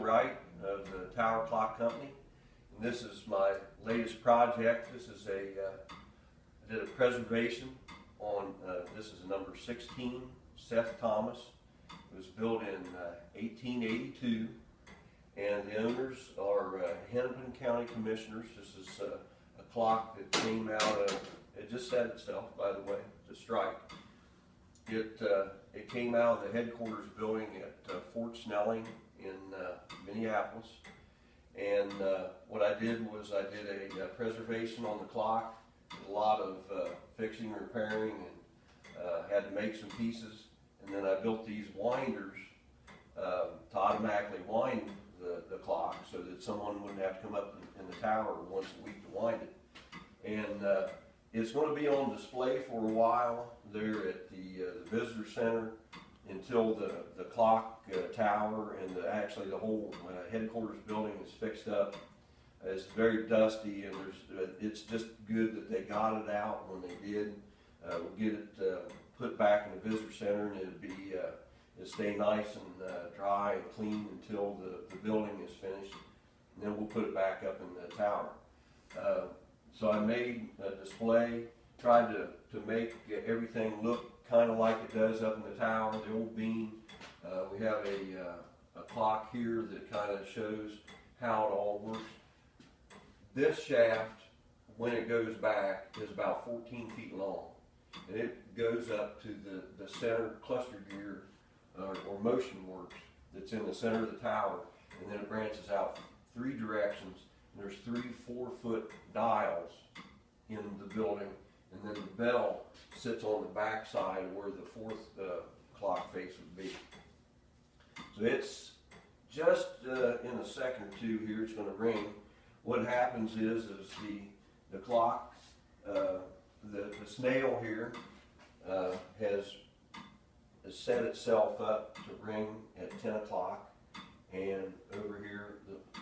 Wright of the Tower Clock Company, and this is my latest project. This is I did a preservation on, this is number 16, Seth Thomas. It was built in 1882, and the owners are Hennepin County Commissioners. This is a clock that came out of, it just set itself, by the way, to strike. It came out of the headquarters building at Fort Snelling in Minneapolis, and what I did was I did a preservation on the clock, did a lot of fixing and repairing, and had to make some pieces, and then I built these winders to automatically wind the clock so that someone wouldn't have to come up in the tower once a week to wind it. And it's going to be on display for a while there at the visitor center until the clock tower and actually the whole headquarters building is fixed up. It's very dusty, and it's just good that they got it out when they did. We'll get it put back in the visitor center, and it'll stay nice and dry and clean until the building is finished, and then we'll put it back up in the tower. So I made a display, tried to make everything look kind of like it does up in the tower, the old beam. We have a clock here that kind of shows how it all works. This shaft, when it goes back, is about 14 feet long, and it goes up to the center cluster gear or motion works that's in the center of the tower, and then it branches out 3 directions. And there's 3 4-foot dials in the building, and then the bell sits on the back side where the 4th clock face would be. So it's just in a second or two here, it's going to ring. What happens is the clock, the snail here has set itself up to ring at 10 o'clock, and over here,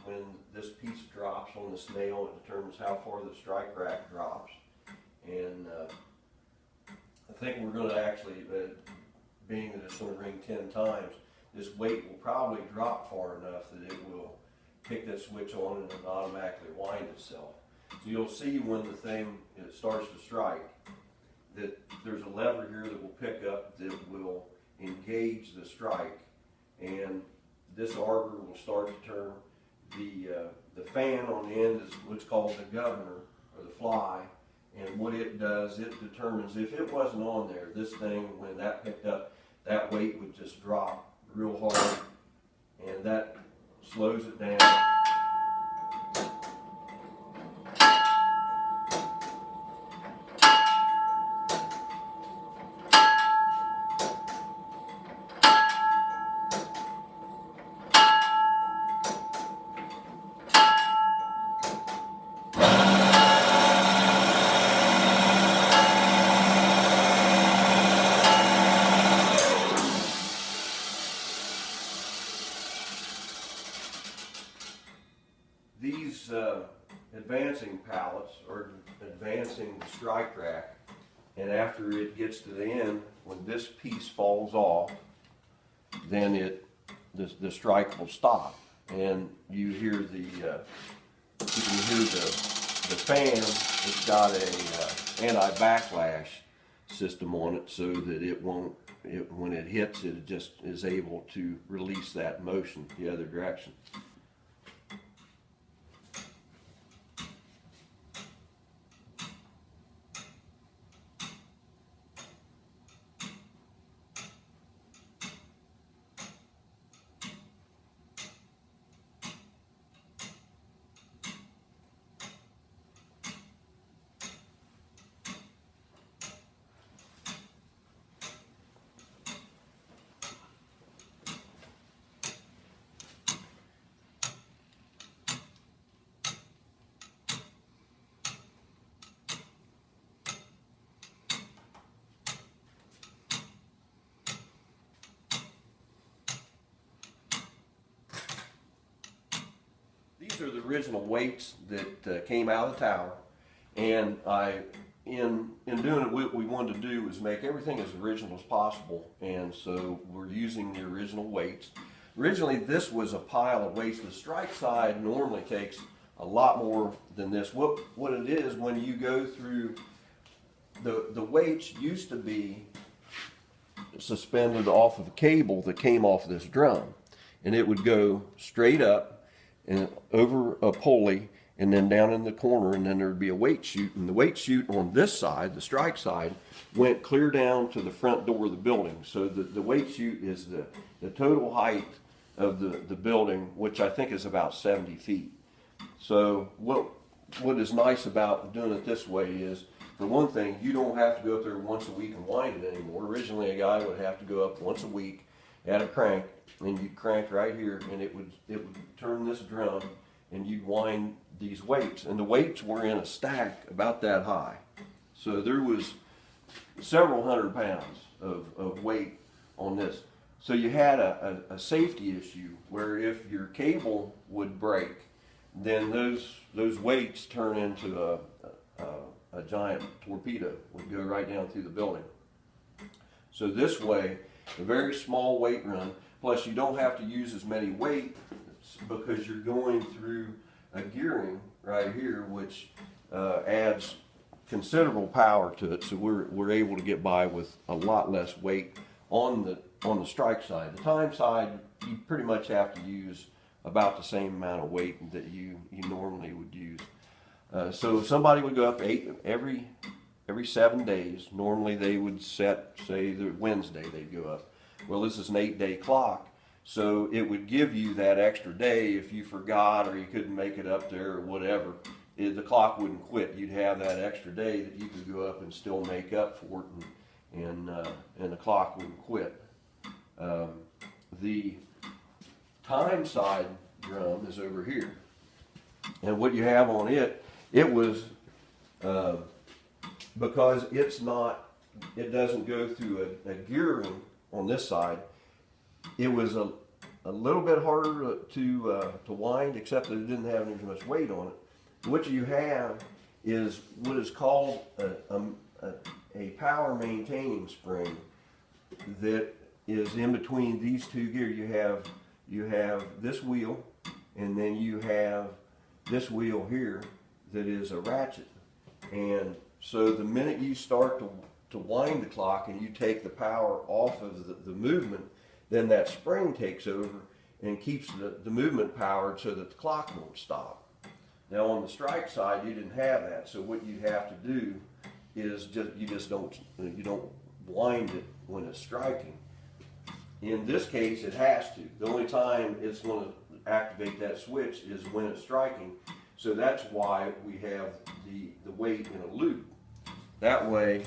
when this piece drops on the snail, it determines how far the strike rack drops. And I think we're going to actually, being that it's going to ring 10 times, this weight will probably drop far enough that it will pick this switch on and it'll automatically wind itself. So you'll see when the thing starts to strike that there's a lever here that will pick up that will engage the strike, and this arbor will start to turn. The fan on the end is what's called the governor, or the fly, and what it does, it determines if it wasn't on there, this thing, when that picked up, that weight would just drop real hard, and that slows it down. These advancing pallets are advancing the strike rack, and after it gets to the end, when this piece falls off, then the strike will stop, and you hear you can hear the fan. It's got a anti-backlash system on it, so that it won't. When it hits, it just is able to release that motion the other direction. These are the original weights that came out of the tower, and in doing it, what we wanted to do was make everything as original as possible, and so we're using the original weights. originally this was a pile of weights. The strike side normally takes a lot more than this. What it is, when you go through, the weights used to be suspended off of a cable that came off this drum, and it would go straight up and over a pulley and then down in the corner, and then there would be a weight chute, and the weight chute on this side, the strike side, went clear down to the front door of the building. So the weight chute is the total height of the building, which I think is about 70 feet. So what is nice about doing it this way is, for one thing, you don't have to go up there once a week and wind it anymore. Originally, a guy would have to go up once a week, add a crank, and you'd crank right here, and it would turn this drum, and you'd wind these weights. And the weights were in a stack about that high. So there was several hundred pounds of weight on this. So you had a safety issue where if your cable would break, then those weights turn into a giant torpedo, would go right down through the building. So this way, a very small weight run, plus you don't have to use as many weights because you're going through a gearing right here, which adds considerable power to it. So we're able to get by with a lot less weight on the strike side. The time side, you pretty much have to use about the same amount of weight that you normally would use. So somebody would go up every 7 days. Normally they would set, say, the Wednesday they'd go up. Well, this is an 8-day clock, so it would give you that extra day if you forgot or you couldn't make it up there or whatever. The clock wouldn't quit. You'd have that extra day that you could go up and still make up for it, and the clock wouldn't quit. The time side drum is over here, and what you have on it was because it doesn't go through a gearing on this side. It was a little bit harder to wind, except that it didn't have as much weight on it. What you have is what is called a power maintaining spring that is in between these two gears. You have this wheel, and then you have this wheel here that is a ratchet. And so the minute you start to wind the clock and you take the power off of the movement, then that spring takes over and keeps the movement powered so that the clock won't stop. Now on the strike side, you didn't have that, so what you have to do is you don't wind it when it's striking. In this case, it has to. The only time it's going to activate that switch is when it's striking. So that's why we have the weight in a loop. That way,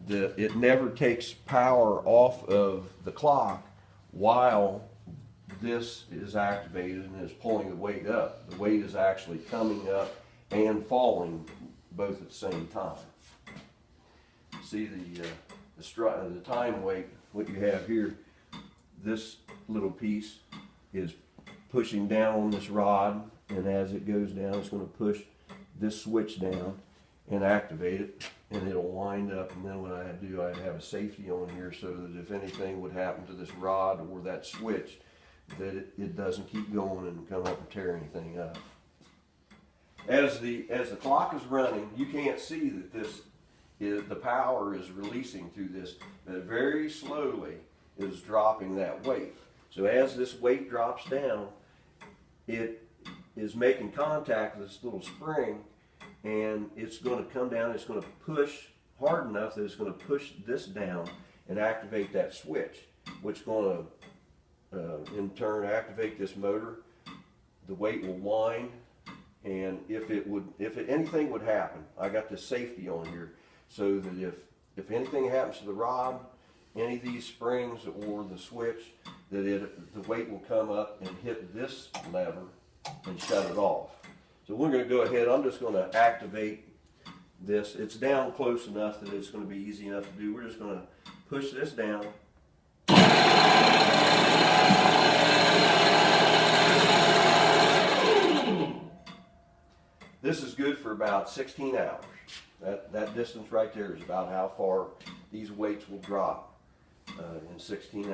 it never takes power off of the clock while this is activated and is pulling the weight up. The weight is actually coming up and falling both at the same time. See the time weight, what you have here, this little piece is pushing down on this rod, and as it goes down, it's going to push this switch down and activate it, and it'll wind up. And then what I do, I have a safety on here so that if anything would happen to this rod or that switch, that it doesn't keep going and come up and tear anything up. As the clock is running, you can't see that the power is releasing through this, but it very slowly is dropping that weight. So as this weight drops down, it is making contact with this little spring, and it's going to come down. It's going to push hard enough that it's going to push this down and activate that switch, which is going to in turn activate this motor. The weight will wind, and if anything would happen, I got this safety on here so that if anything happens to the rod, any of these springs or the switch, that the weight will come up and hit this lever and shut it off. So we're going to go ahead. I'm just going to activate this. It's down close enough that it's going to be easy enough to do. We're just going to push this down. This is good for about 16 hours. That distance right there is about how far these weights will drop in 16 hours.